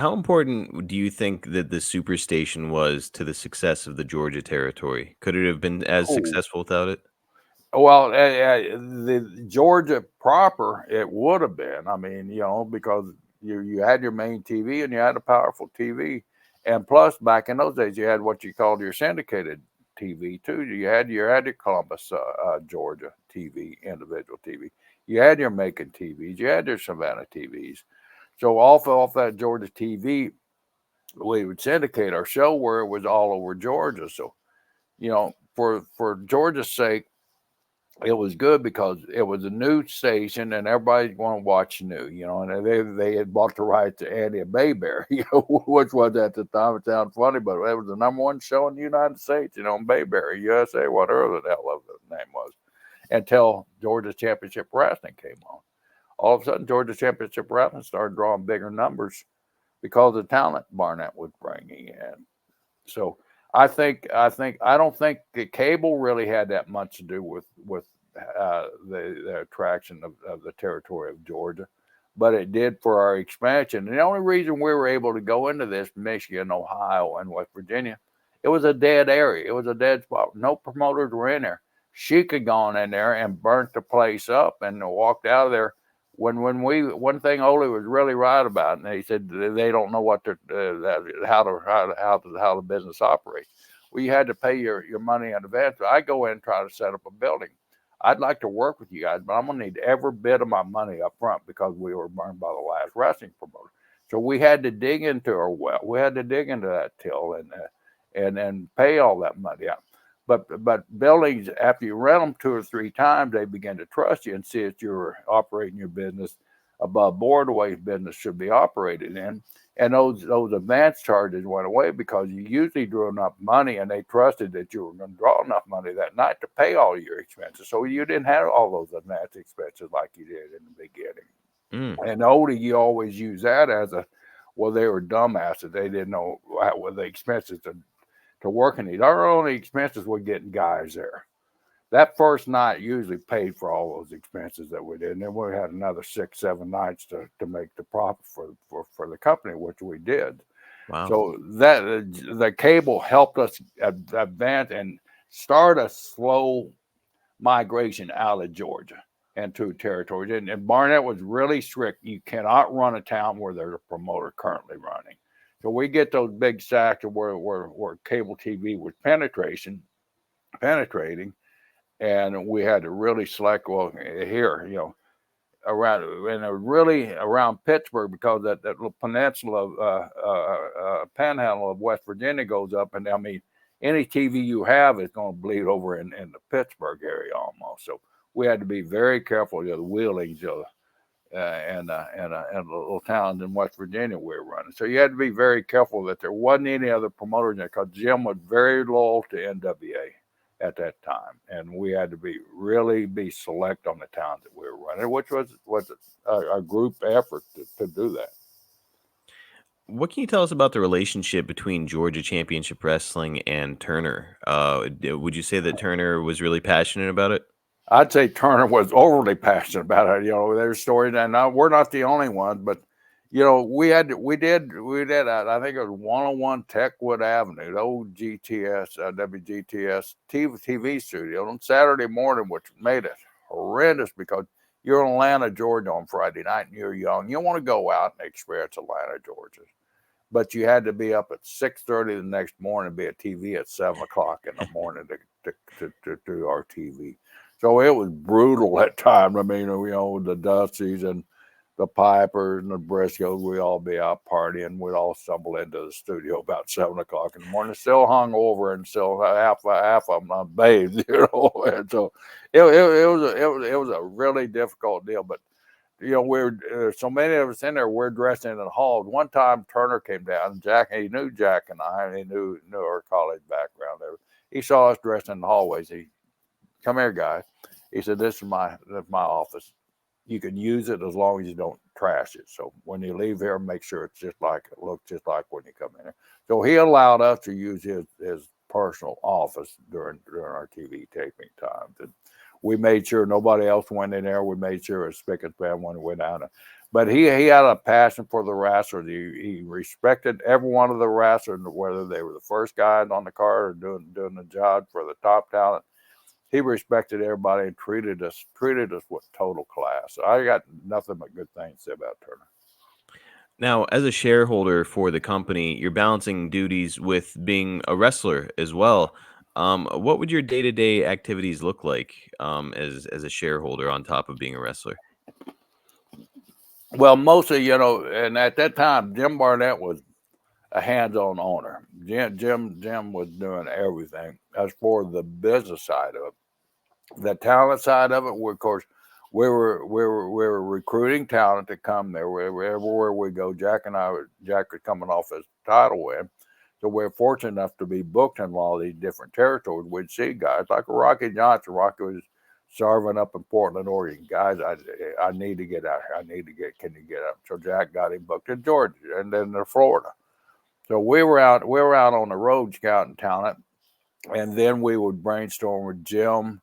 How important do you think that the superstation was to the success of the Georgia territory? Could it have been as Oh, successful without it? well, the Georgia proper, it would have been. I mean, because you had your main TV and you had a powerful TV, and plus back in those days you had what you called your syndicated TV too. You had your Columbus, Georgia TV, individual TV. You had your Macon TVs. You had your Savannah TVs. So off that Georgia TV, we would syndicate our show where it was all over Georgia. So for Georgia's sake, it was good because it was a new station and everybody's going to watch new, and they had bought the right to Andy and Bayberry, which was at the time, it sounds funny, but it was the number one show in the United States, in Bayberry, USA, whatever the hell of the name was, until Georgia Championship Wrestling came on. All of a sudden, Georgia Championship Wrestling started drawing bigger numbers because of the talent Barnett was bringing in. So I don't think the cable really had that much to do with the attraction of the territory of Georgia, but it did for our expansion. And the only reason we were able to go into this Michigan, Ohio, and West Virginia, it was a dead area. It was a dead spot. No promoters were in there. She could gone in there and burnt the place up and walked out of there. When one thing Ole was really right about, and he said they don't know what how the business operates. Well, you had to pay your money in advance. I go in and try to set up a building. I'd like to work with you guys, but I'm gonna need every bit of my money up front because we were burned by the last wrestling promoter. So we had to dig into our well. We had to dig into that till and pay all that money out. But buildings, after you rent them two or three times, they begin to trust you and see that you're operating your business above board the way business should be operated in. And those advance charges went away because you usually drew enough money and they trusted that you were going to draw enough money that night to pay all your expenses. So you didn't have all those advance expenses like you did in the beginning. Mm. And older, you always use that as a, well, they were dumbasses. They didn't know what were the expenses to work in these. Our only expenses were getting guys there. That first night usually paid for all those expenses that we did. And then we had another 6, 7 nights to make the profit for the company, which we did. Wow. So that the cable helped us advance and start a slow migration out of Georgia into territories. And Barnett was really strict. You cannot run a town where there's a promoter currently running. So we get those big sacks of where cable TV was penetrating, and we had to really select, well, here, around, and it was really around Pittsburgh because that little peninsula of panhandle of West Virginia goes up, and I mean, any TV you have is going to bleed over in the Pittsburgh area almost. So we had to be very careful. The Wheelings, and little towns in West Virginia we were running. So you had to be very careful that there wasn't any other promoters there because Jim was very loyal to NWA at that time, and we had to be select on the towns that we were running, which was a group effort to do that. What can you tell us about the relationship between Georgia Championship Wrestling and Turner? Would you say that Turner was really passionate about it? I'd say Turner was overly passionate about it. There's stories, and we're not the only ones, but we did. I think it was 101 Techwood Avenue, the old GTS, WGTS TV studio on Saturday morning, which made it horrendous because you're in Atlanta, Georgia on Friday night, and you're young. You want to go out and experience Atlanta, Georgia, but you had to be up at 6:30 the next morning, be at TV at 7 o'clock in the morning to do our TV. So it was brutal at times. I mean, the Dusty's and the Pipers and the Briscoes, we all be out partying. We'd all stumble into the studio about 7 o'clock in the morning, still hung over and still half of them unbathed, And so it was a really difficult deal, but we're so many of us in there. We're dressed in the halls. One time, Turner came down. Jack, he knew Jack and I. And he knew our college background. He saw us dressed in the hallways. He, come here, guys. He said, "This is my office. You can use it as long as you don't trash it. So when you leave here, make sure it looks just like when you come in here." So he allowed us to use his personal office during our TV taping times. And we made sure nobody else went in there. We made sure a spigot span when we went down. But he had a passion for the wrestlers. He respected every one of the wrestlers, whether they were the first guys on the card or doing the job for the top talent. He respected everybody and treated us with total class. So I got nothing but good things to say about Turner. Now, as a shareholder for the company, you're balancing duties with being a wrestler as well. What would your day-to-day activities look like as a shareholder on top of being a wrestler? Well, mostly, and at that time, Jim Barnett was a hands-on owner. Jim was doing everything as for the business side of it. The talent side of it, of course, we were recruiting talent to come there. Everywhere we go, Jack was coming off his title win, so we're fortunate enough to be booked in all these different territories. We'd see guys like Rocky Johnson. Rocky was serving up in Portland, Oregon. Guys, I need to get out here. Can you get up? So Jack got him booked in Georgia and then to Florida. So we were out on the road scouting talent, and then we would brainstorm with Jim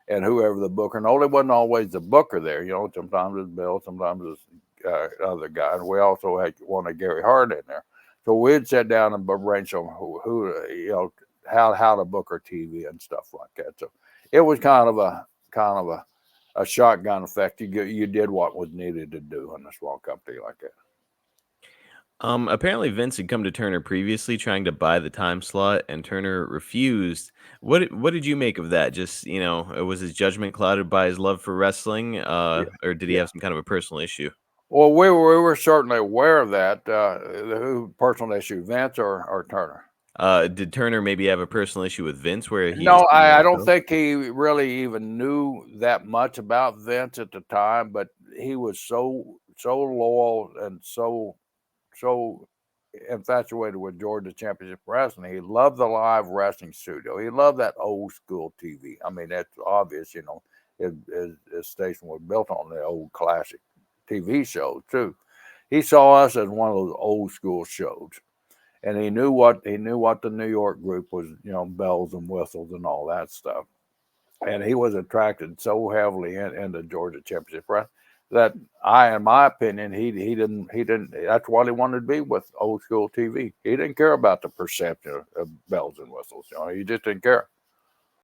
and whoever the booker. And it wasn't always the booker there. Sometimes it's Bill, sometimes it's other guys. We also had one of Gary Hart in there. So we'd sit down and brainstorm who how to book our TV and stuff like that. So it was kind of a shotgun effect. You did what was needed to do in a small company like that. Apparently Vince had come to Turner previously trying to buy the time slot, and Turner refused. What did you make of that? Just, was his judgment clouded by his love for wrestling, Yeah, or did he yeah. have some kind of a personal issue? Well, we were certainly aware of that. Who personal issue, Vince or Turner? Did Turner maybe have a personal issue with Vince where he No, just didn't I want to don't go? think he really even knew that much about Vince at the time, but he was so loyal and so infatuated with Georgia Championship Wrestling. He loved the live wrestling studio. He loved that old school TV. I mean, that's obvious. His station was built on the old classic TV shows too. He saw us as one of those old school shows, and he knew what the New York group was. Bells and whistles and all that stuff. And he was attracted so heavily into Georgia Championship Wrestling that in my opinion, he didn't. That's what he wanted to be with old school TV. He didn't care about the perception of bells and whistles. He just didn't care.